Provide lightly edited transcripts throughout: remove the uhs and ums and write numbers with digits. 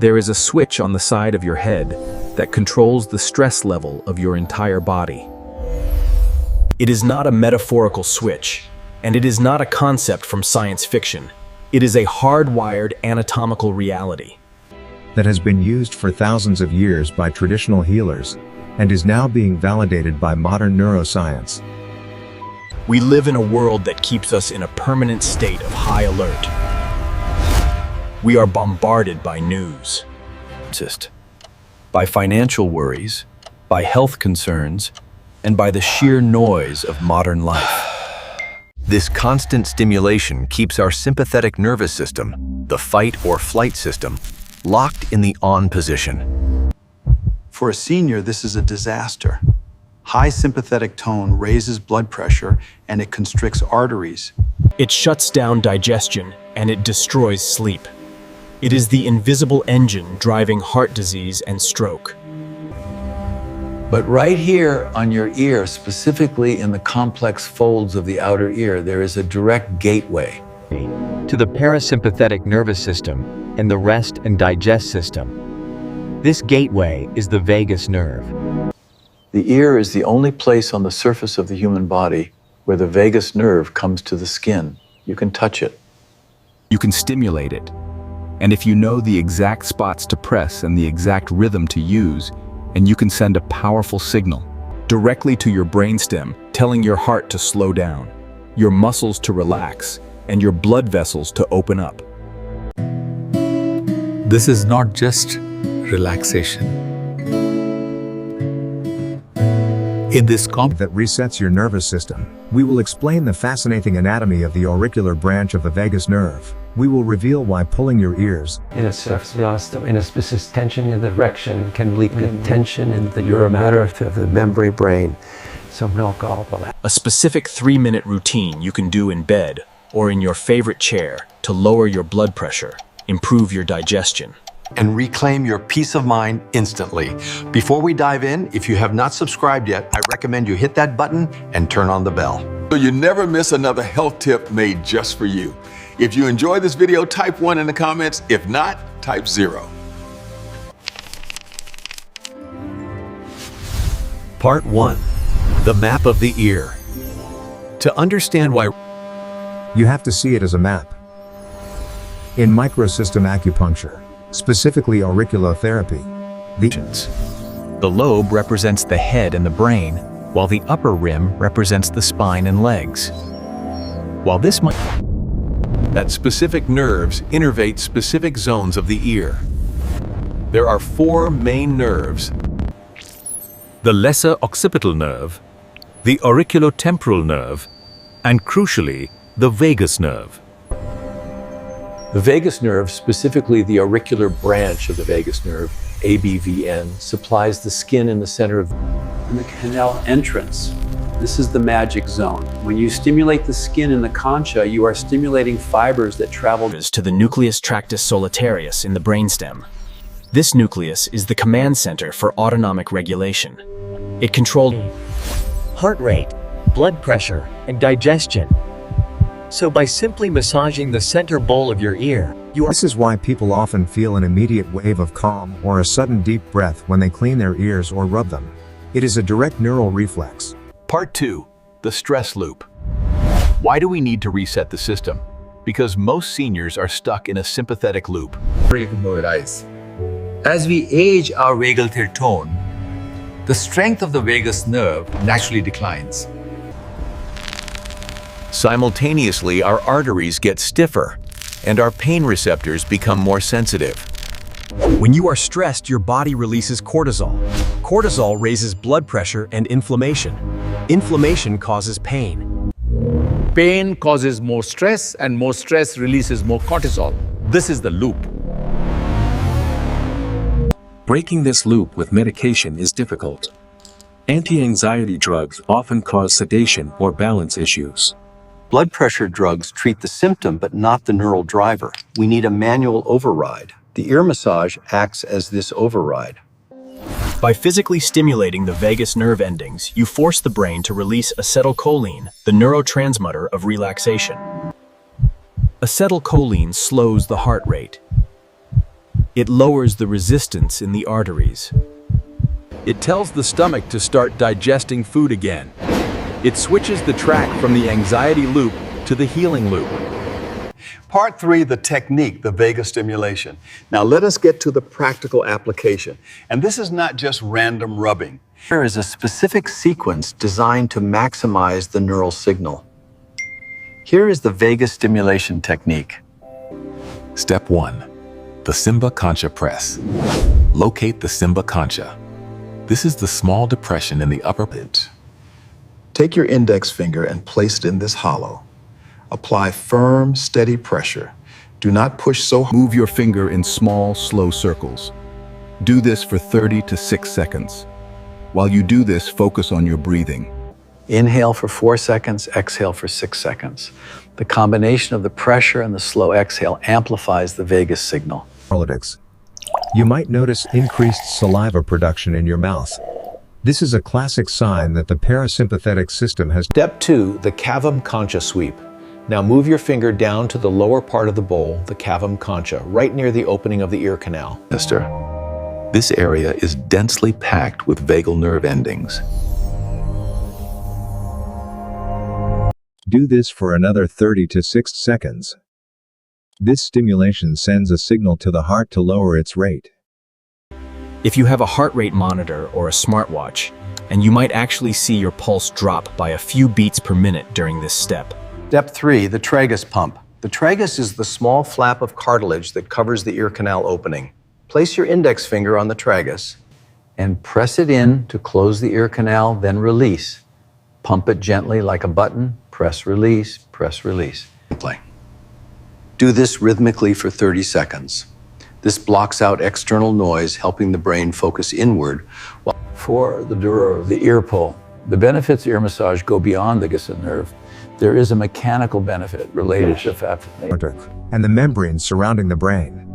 There is a switch on the side of your head that controls the stress level of your entire body. It is not a metaphorical switch, and it is not a concept from science fiction. It is a hardwired anatomical reality that has been used for thousands of years by traditional healers and is now being validated by modern neuroscience. We live in a world that keeps us in a permanent state of high alert. We are bombarded by news, by financial worries, by health concerns, and by the sheer noise of modern life. This constant stimulation keeps our sympathetic nervous system, the fight or flight system, locked in the on position. For a senior, this is a disaster. High sympathetic tone raises blood pressure and it constricts arteries. It shuts down digestion and it destroys sleep. It is the invisible engine driving heart disease and stroke. But right here on your ear, specifically in the complex folds of the outer ear, there is a direct gateway to the parasympathetic nervous system and the rest and digest system. This gateway is the vagus nerve. The ear is the only place on the surface of the human body where the vagus nerve comes to the skin. You can touch it. You can stimulate it. And if you know the exact spots to press and the exact rhythm to use, and you can send a powerful signal directly to your brainstem, telling your heart to slow down, your muscles to relax, and your blood vessels to open up. This is not just relaxation. In this that resets your nervous system, we will explain the fascinating anatomy of the auricular branch of the vagus nerve. We will reveal why pulling your ears in a specific tension in the erection can lead to tension in the neuromatter of the membrane brain. So a specific 3-minute routine you can do in bed or in your favorite chair to lower your blood pressure, improve your digestion, and reclaim your peace of mind instantly. Before we dive in, if you have not subscribed yet, I recommend you hit that button and turn on the bell, so you never miss another health tip made just for you. If you enjoyed this video, type 1 in the comments. If not, type 0. Part 1. The map of the ear. To understand why you have to see it as a map. In microsystem acupuncture, specifically auriculotherapy, the lobe represents the head and the brain, while the upper rim represents the spine and legs. While this might that specific nerves innervate specific zones of the ear. There are 4 main nerves: the lesser occipital nerve, the auriculotemporal nerve, and crucially, the vagus nerve. The vagus nerve, specifically the auricular branch of the vagus nerve, ABVN, supplies the skin in the center of the canal entrance. This is the magic zone. When you stimulate the skin in the concha, you are stimulating fibers that travel to the nucleus tractus solitarius in the brainstem. This nucleus is the command center for autonomic regulation. It controls heart rate, blood pressure, and digestion. So by simply massaging the center bowl of your ear, This is why people often feel an immediate wave of calm or a sudden deep breath when they clean their ears or rub them. It is a direct neural reflex. Part 2. The stress loop. Why do we need to reset the system? Because most seniors are stuck in a sympathetic loop. As we age our vagal tone, the strength of the vagus nerve naturally declines. Simultaneously, our arteries get stiffer, and our pain receptors become more sensitive. When you are stressed, your body releases cortisol. Cortisol raises blood pressure and inflammation. Inflammation causes pain. pain causes more stress, and more stress releases more cortisol. This is the loop. Breaking this loop with medication is difficult. Anti-anxiety drugs often cause sedation or balance issues. Blood pressure drugs treat the symptom but not the neural driver. We need a manual override. The ear massage acts as this override. By physically stimulating the vagus nerve endings, you force the brain to release acetylcholine, the neurotransmitter of relaxation. Acetylcholine slows the heart rate. It lowers the resistance in the arteries. It tells the stomach to start digesting food again. It switches the track from the anxiety loop to the healing loop. Part 3, the technique, the vagus stimulation. Now let us get to the practical application. And this is not just random rubbing. There is a specific sequence designed to maximize the neural signal. Here is the vagus stimulation technique. Step 1. The Simba Concha Press. Locate the Simba Concha. This is the small depression in the upper ribs. Take your index finger and place it in this hollow. Apply firm, steady pressure. Do not push so hard. Move your finger in small, slow circles. Do this for 30 to 6 seconds. While you do this, focus on your breathing. Inhale for 4 seconds, exhale for 6 seconds. The combination of the pressure and the slow exhale amplifies the vagus signal. Analytics. You might notice increased saliva production in your mouth. This is a classic sign that the parasympathetic system has. Step 2, the cavum concha sweep. Now move your finger down to the lower part of the bowl, the cavum concha, right near the opening of the ear canal. Mister, this area is densely packed with vagal nerve endings. Do this for another 30 to 6 seconds. This stimulation sends a signal to the heart to lower its rate. If you have a heart rate monitor or a smartwatch, and you might actually see your pulse drop by a few beats per minute during this step. Step 3, the tragus pump. The tragus is the small flap of cartilage that covers the ear canal opening. Place your index finger on the tragus and press it in to close the ear canal, then release. Pump it gently like a button, press release, press release. Play. Do this rhythmically for 30 seconds. This blocks out external noise, helping the brain focus inward. For the dura, the ear pull, the benefits of ear massage go beyond the vagus nerve. There is a mechanical benefit related to fascination. And the membrane surrounding the brain.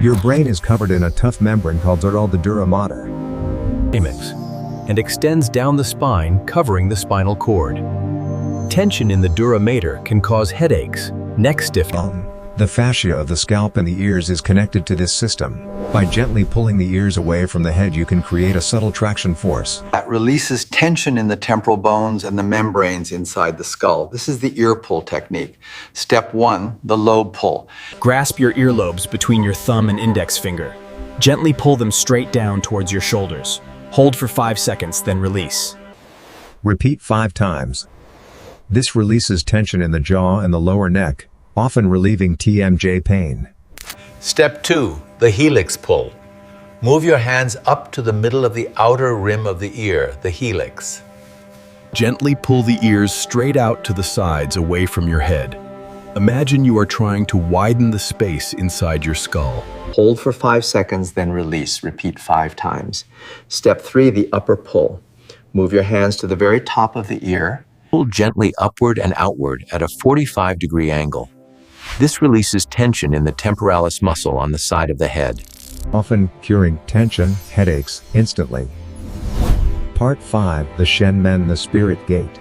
Your brain is covered in a tough membrane called the dura mater. And extends down the spine, covering the spinal cord. Tension in the dura mater can cause headaches, neck stiffness. The fascia of the scalp and the ears is connected to this system. By gently pulling the ears away from the head, you can create a subtle traction force. That releases tension in the temporal bones and the membranes inside the skull. This is the ear pull technique. Step 1, the lobe pull. Grasp your earlobes between your thumb and index finger. Gently pull them straight down towards your shoulders. Hold for 5 seconds, then release. Repeat 5 times. This releases tension in the jaw and the lower neck, often relieving TMJ pain. Step 2, the helix pull. Move your hands up to the middle of the outer rim of the ear, the helix. Gently pull the ears straight out to the sides away from your head. Imagine you are trying to widen the space inside your skull. Hold for 5 seconds, then release. Repeat 5 times. Step 3, the upper pull. Move your hands to the very top of the ear. Pull gently upward and outward at a 45-degree angle. This releases tension in the temporalis muscle on the side of the head, often curing tension, headaches, instantly. Part 5, the Shen Men, the Spirit Gate.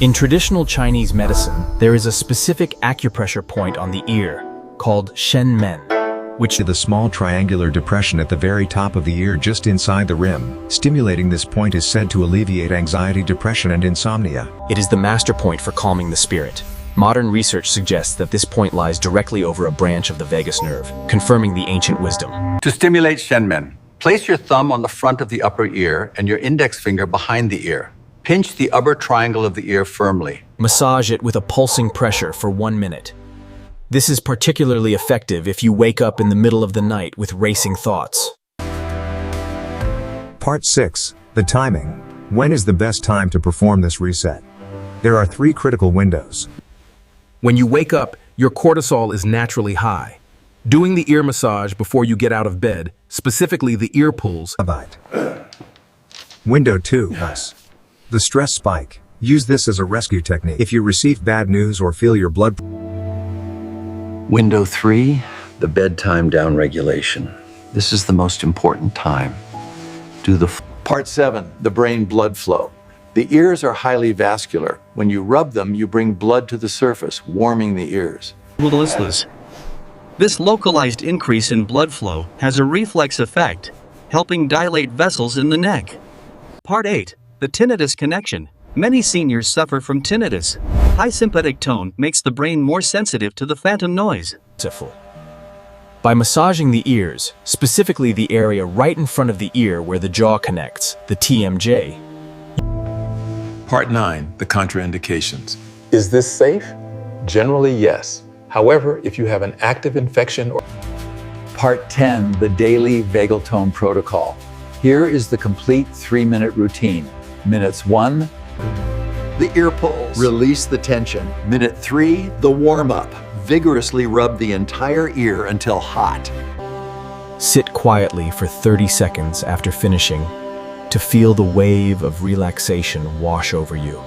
In traditional Chinese medicine, there is a specific acupressure point on the ear called Shen Men, which is the small triangular depression at the very top of the ear just inside the rim. Stimulating this point is said to alleviate anxiety, depression, and insomnia. It is the master point for calming the spirit. Modern research suggests that this point lies directly over a branch of the vagus nerve, confirming the ancient wisdom. To stimulate Shen Men, place your thumb on the front of the upper ear and your index finger behind the ear. Pinch the upper triangle of the ear firmly. Massage it with a pulsing pressure for 1 minute. This is particularly effective if you wake up in the middle of the night with racing thoughts. Part 6, the timing. When is the best time to perform this reset? There are 3 critical windows. When you wake up, your cortisol is naturally high. Doing the ear massage before you get out of bed, specifically the ear pulls. Window 2, the stress spike. Use this as a rescue technique if you receive bad news or feel your blood. Window 3, the bedtime downregulation. This is the most important time. Part 7, the brain blood flow. The ears are highly vascular. When you rub them, you bring blood to the surface, warming the ears. Willis's. This localized increase in blood flow has a reflex effect, helping dilate vessels in the neck. Part 8. The tinnitus connection. Many seniors suffer from tinnitus. High sympathetic tone makes the brain more sensitive to the phantom noise. By massaging the ears, specifically the area right in front of the ear where the jaw connects, the TMJ. Part 9, the contraindications. Is this safe? Generally, yes. However, if you have an active infection or Part 10, the daily vagal tone protocol. Here is the complete 3-minute routine. Minutes 1, The ear pulls. Release the tension. Minute 3, The warm-up. Vigorously rub the entire ear until hot. Sit quietly for 30 seconds after finishing to feel the wave of relaxation wash over you.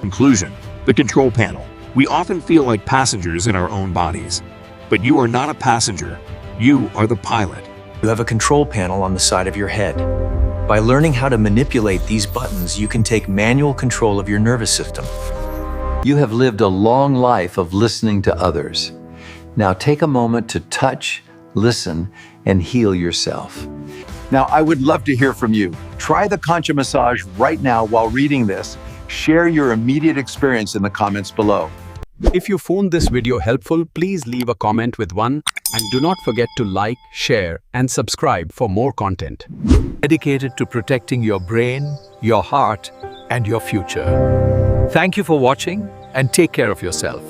Conclusion. The control panel. We often feel like passengers in our own bodies. But you are not a passenger. You are the pilot. You have a control panel on the side of your head. By learning how to manipulate these buttons, you can take manual control of your nervous system. you have lived a long life of listening to others. Now take a moment to touch, listen, and heal yourself. Now, I would love to hear from you. Try the Concha massage right now while reading this. Share your immediate experience in the comments below. If you found this video helpful, please leave a comment with one, and do not forget to like, share, and subscribe for more content. Dedicated to protecting your brain, your heart, and your future. Thank you for watching, and take care of yourself.